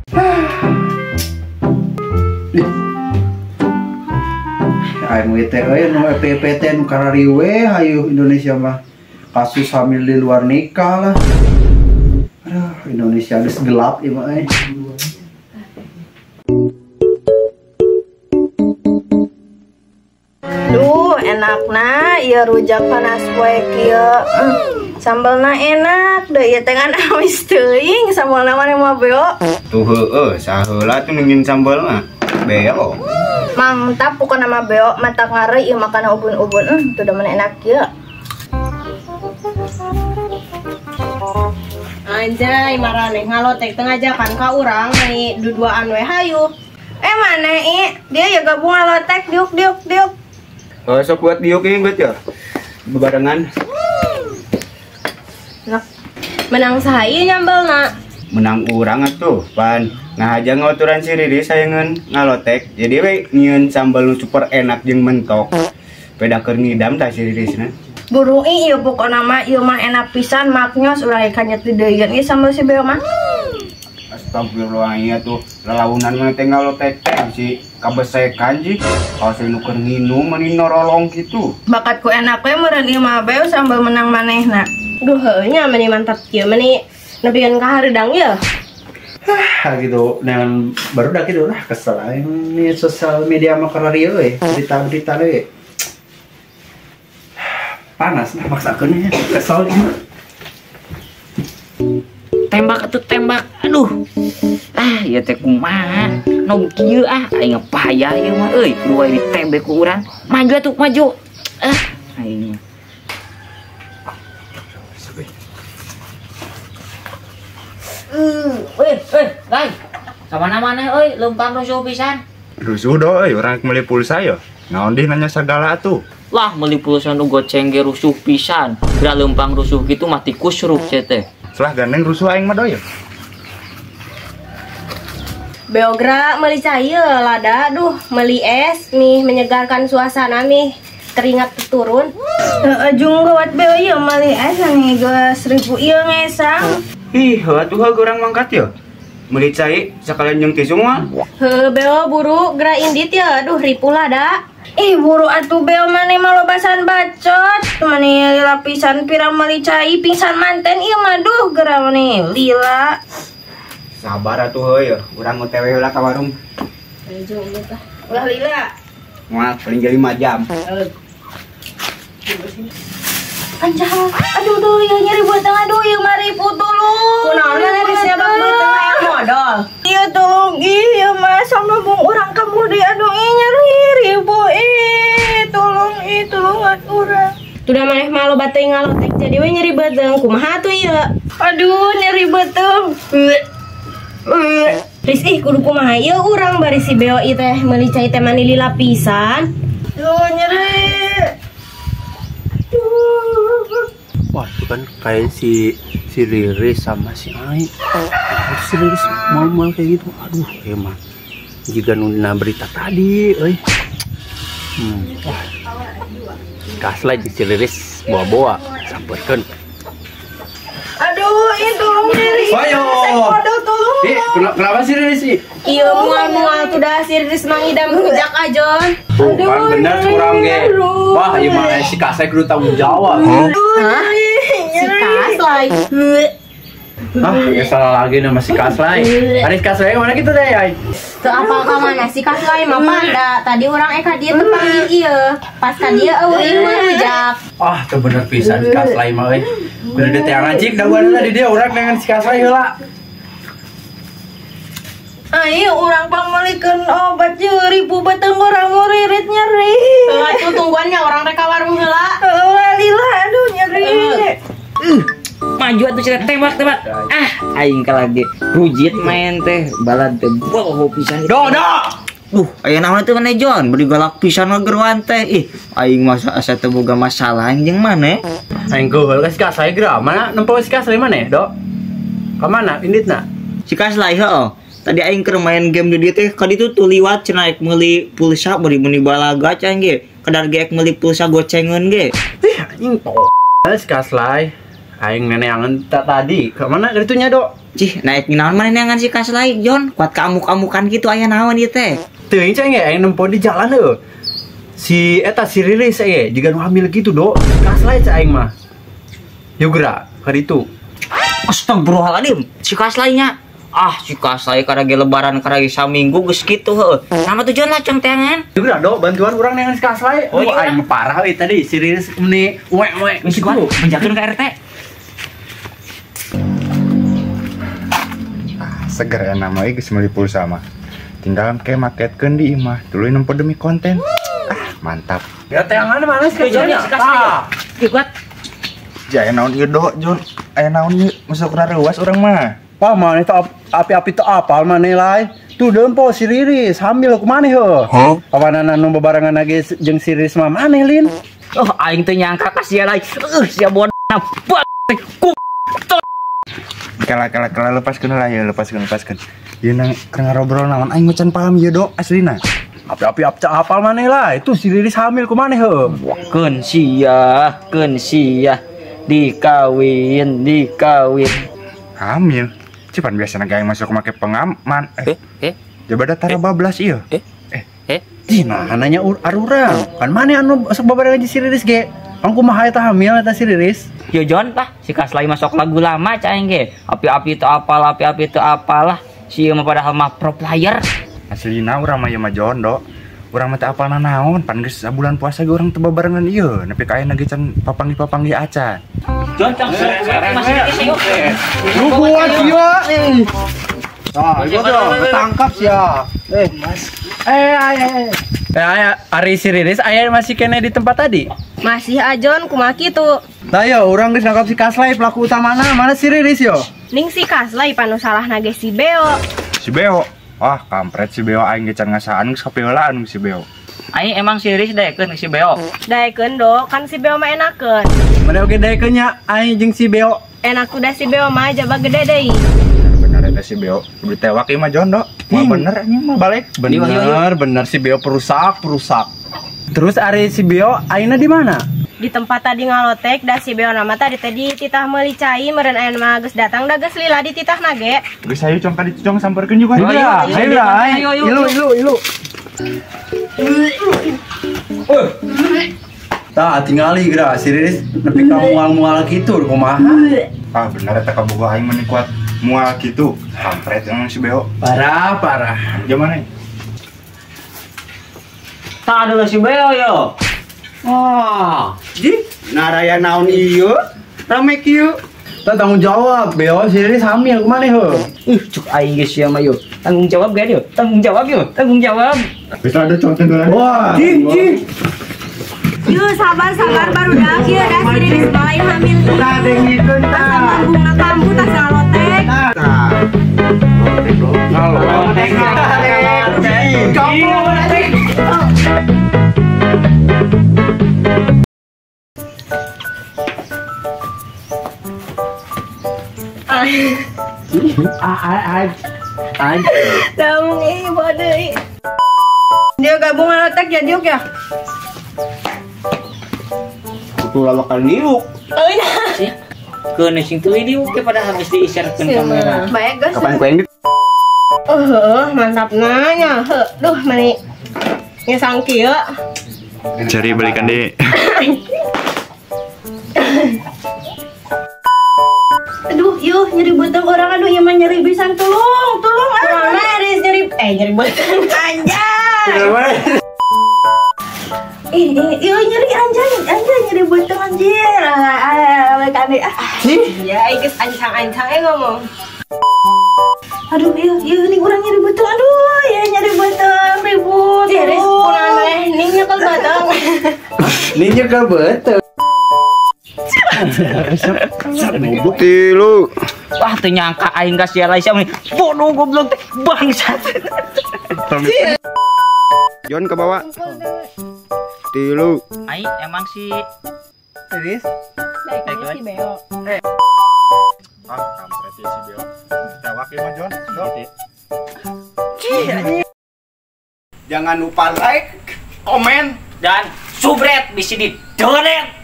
Ayo WTW nu PPT nu karariwe hayu Indonesia mah kasus hamil di luar nikah lah. Aduh, Indonesia geus gelap ieu mah. Duh, enakna ieu rujak panas poe kieu. Sambalna enak, deui ieu teh ngan amis teuing sambalna mah beo. Tuh heueuh, saheula tuh nungguin sambal mah beo. Mantap pokokna mah beo, mata ngareuy ieu makan ubun-ubun. Tuh demen enak kieu. Anjay, marane ngalotek teu ngajakan ka urang nih duduaan we hayu. Mana dia ya gabung ngalotek diuk. Oh, sok buat diuk ini gut ya. Bebarengan. Nah, menang saha ieu nyambelna? Menang urang atuh, pan. Ngahaja ngaturan si Riri sayangan ngalotek. Jadi we nyieun sambal nu super enak jeung mentok. Beda keur ngidam tah si Ririsna. Buru ieu pokona mah ieu mah enak pisan maknyos urang kanyet deuyeuan ieu sambal si beo mah. Astagfirullahaladzim tuh lelaunan mana teh ngalotek teh si kabesekan ji kalau nu keur nginum meni norolong gitu. Bakatku enak we meureun ieu mah beo sambal menang manehna. Duh heuh nya meni mantap kieu meni nepikeun ka hareudang ieu. Gitu dengan baru dah gitu lah kesel ini sosial media mah kararieu we berita-berita we. Panas nah maksakeun nya kesel ieu. Tembak atuh tembak, aduh, ya teh kumaha, nu kieu aing ngepaya ieu mah, euy, kudu wae ditembak ku urang, maju atuh maju, aing. Guys, sama namanya, euy, lempang rusuh pisan. Rusuh doy, orang meuli pulsa ya. Naon deh nanya segala atuh. Lah, meuli pulsa nu goceng ge rusuh pisan, bra lempang rusuh gitu mah tikus rup teh. Setelah gandeng rusuh aing mah doy. Beogra meuli cai lada, duh meuli es nih menyegarkan suasana nih. Keringat turun. Ajung gawat beo ieu meuli es nih geus 1000 ieu ngesang. Ih, atuh urang mangkat ya. Meuli cai sakalian jeung tisu mah. Heuh beo buru gra indit ya, duh ripuh lada. Ih buru atuh beo maneh mah lobasan bacot. Maneh lapisan pirang meuli cai pingsan manten ieu mah duh geura maneh lila. Sabar atuh heuy, urang OTW heula ka warung. Ulah lila. Moal paling 5 jam. Anjah, aduh duh ieu nyeri beuteung aduh ieu mah ripuh tuluy. Kunaon we siapa beuteung aya modal. Ieu tolong ieu mah sama bung urang kamudi aduh ieu nyeri ripuh tolongan urang. Tudah maneh mah loba teuing ngalotek jadi we nyeri beuteung kumaha atuh ieu? Aduh nyeri beuteung. Ris kudu kumaha ieu urang bari si beo ieu teh meuli cai teh mani lila pisan. Duh nyeri. Wah itu kan kayak si Riris sama si Ai. Si Riris mal kayak gitu. Aduh emang jika nuna berita tadi wah kaslah si Riris bawa sampeurkeun. Aduh ini tolong nyeri. Ayo. Aduh tolong. Kenapa sih Riris sih? Ieu mual-mual tuh si Riris mangidam rujak ajon. Tuh kan bener kurang ge. Wah ieu mah si Kasai kudu tanggung jawab. Si Kaslay. Ya salah lagi nama si Kaslay. Aris Kaslay mana kita deh ay? Teu apal ka mana si Kaslay mah panda. Tadi urang eka dieu teu panggil ieu. Pas ka dieu eueuh mah rujak. Ah teu bener pisan si Kaslay mah euy. Kudu ditayang anjing daguanna di dia urang dengan si Kaslay heula. Ayo orang pamelikeun obat nyeri pubat tenggorang nguririt nyeri. Atuh tungguannya orang reka warung heula. Lila aduh nyeri. Maju atuh cenah tembak. Aing ka lagi rujit main teh balad teh boh pisan. Do. Aya naon teh maneh Jon, beri galak pisan ngageruan teh. Ih, aing masa asa teu boga masalah jeung maneh. Aing geul ka si Kaslay geura mana nempo si Kaslay maneh, Do? Ka mana inditna? Si Kaslay heuh. Tadi aing keur main game di dieu teh ka ditu tuh liwat cenah rek meuli pulsa bari meuni balaga can ge. Kadar ge meuli pulsa gocengeun ge. Anjing to. Si Kaslay aing neneangan tadi. Ka mana ka ditu nya, Do? Cih, naik naon mana neangan si Kaslay, Jon? Kuat kamuk-kamukan gitu aya naon ieu teh. Teu ceng ya yang nempo di jalan heuh. Si Riris juga nu hamil gitu do. Kaslay cai aing mah. Yuk gerak ka ditu. Astagfirullahaladzim, si Kaslaynya. Si Kaslay karage lebaran karage saminggu geus kitu heuh. Sama tujuan lah centengan. Yuk gerak do bantuan urang neangan si Kaslay. Oh, iya. Aing mah parah euy tadi si Riris meni uek Misi gua penjakeun ka RT. Seger nama geus meuli pulsa mah. Tinggal ke maketkeun di imah, tuluy nempo demi konten. Mantap. Ya teangan mana sih Si Kaslay. Yuk kuat. Jaya naon ieu do, Jon? Aya naon ieu masuk reuas urang mah. Wah, mana itu api-api itu apal mana nilai? Tuh dempo si Riris hamil kumaha heuh? Kawanana nu bebarengan lagi jeung si Riris mah maneh Lin? Aing teu nyangka ka sia lay. Sia bodoh. Kala lepaskeun lah ya, lepaskeun. Ieu nang ngarobrol naon aing macan paham ieu do aslina. Api-api apal maneh lah. Itu si Riris hamil kumaha heuh? Keun sia dikawin. Hamil. Cipan biasana ge aing masuk make pengaman. Coba tara bablas ieu. Cina nanya arurang. Kan maneh anu sok babarengan si Riris ge? Ang kumaha eta hamil eta si Riris? Yo Jon tah si Kaslay masuk lagu lama caing ge. Api-api itu apalah. Si mah padahal mah pro player. Aslina urang mah ieu mah jondo. Urang mah teu apalna naon, pan geus sabulan puasa ge urang teu babarengan ieu, nepi ka ayeuna ge can papanggi acan. Jon tong masih di sini. Lu buat ieu. Ibu ketangkap sia. Ari si Riris aya masih kene di tempat tadi. Masih ajon kumaha kitu. Tah yo urang geus nangkap si Kaslay pelaku utamana. Mana si Riris yo? Ning si Kaslay panu salahna ge si Beo. Si Beo. Wah, kampret si Beo aing ge can ngasaan geus kapiolaan si Beo. Aing emang si Riris daekeun si Beo. Daekeun do, kan si Beo mah enakeun. Mana oge daekeun nya aing jeung si Beo. Enak udah si Beo mah jaba gede deui. Bener eta si Beo. Ditewak ieu mah jondo. Mah bener anjing mah balik. Bener si Beo perusak. Terus ari si Beo ayeuna di mana? Di tempat tadi ngalotek da si Beo nama tadi titah meuli cai meureun aya mah geus datang da geus lila di titahna ge. Geus hayu cong ka ditu cong sampeurkeun juga. Ayo. Ilu. Tah tingali geura si Riris nepi ka mual-mual kitu kumaha? Bener eta kabogo aing mah kuat mual kitu. Kampret emang si Beo. Parah. Gimana? Tak ada si Beo yo. Naraya naon ieu? Rame kieu. Tah tanggung jawab Beo si Riris hamil kumaha heuh? Cuk aing geus sia mah yo. Tanggung jawab ge yo. Tanggung jawab. Wis ada contoh dulu. Wah, cing. Yuk sabar baru dah kieu da si Riris balain hamil. Tah dengikeun tah. Bunga kambu tas ngalotek. Ngalotek. Tamu ieu deui. Dia gabung ngalotek ya Diuk ya? Kudu lawakan diuk. Keun sing tuluy diuk ke padahal geus diisyaratkeun kamera. Baik guys. Kapan ku yang Mantap nanya. Duh mani nyesang kieu. cari balikan deh. Aduh, yuk nyeri beteng orang, aduh ya mah nyeri pisan, tolong Riris nyeri beteng anjay. Yuk nyeri anjay nyeri beteng anjir. Kan Ya geus ancang-ancang ngomong. aduh yuk nih orang nyeri beteng, aduh ya nyeri beteng ribut. Riris kunaon maneh ning nyekel batang. Nih nyekel beteng. Tilu. Wah teu nyangka aing ka sia lay sia bodoh goblok teh bangsat. Jon ke bawah. Tilu. Aing emang si Riris. Daekeun si Beo. Kampret si Beo. Tewak ieu mah Jon. Jangan lupa like, komen, dan subret bisi di donate.